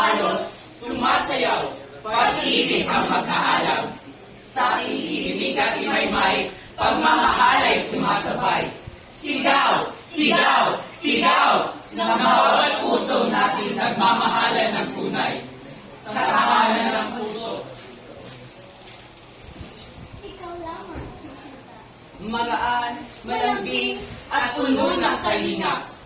Umaayos, sumasayaw, pag-ibig ang magkaalam. Sa ating hihimig at imaymay, pagmamahal ay sumasabay. Sigaw, sigaw, sigaw, ng bawat puso natin nagmamahalan ng tunay. Sa tahanan ng puso, Ikaw lamang. magaan, malambing, at puno ng kalinga.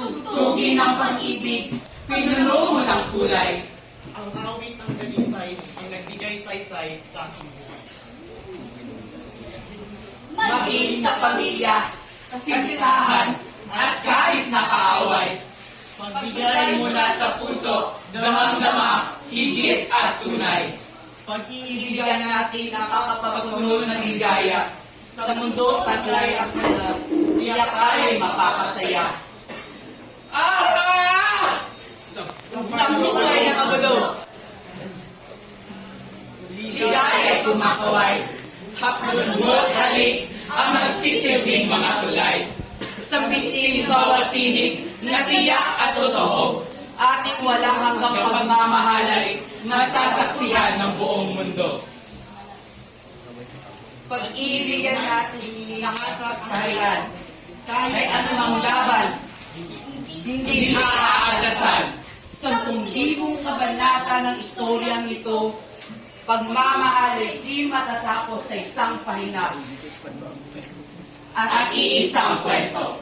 Tugtugin ang pag-ibig, pinuno mo ng kulay. Ang awit ng dalisay ang nagbigay saysay sa aking buhay. Maging sa pamilya, kasintahan, at kahit nakaaway. Pagbigay mula sa puso, damang-dama, higit at tunay. Pag-iibigan Ibigyan natin ang kakapagpuno ng ligaya. Sa mundo taglay ang salat, tiyak tayo'y mapapasaya. Ah! Sa buhay na magulo, ligaya kumakaway. Haplos mo't halik ang magsisilbing mga tulay. Sa bitin bawat tinig na tiyak at totoo, ating walang hanggang pagmamahalay, masasaksihan ng buong mundo. Pag-ibigan natin lahat at kahit kahit anumang laban, hindi aaalasan. 10,000 kabanata ng istoryang ito, pagmamahal ay di matatapos sa isang pahinga. At iisang kwento.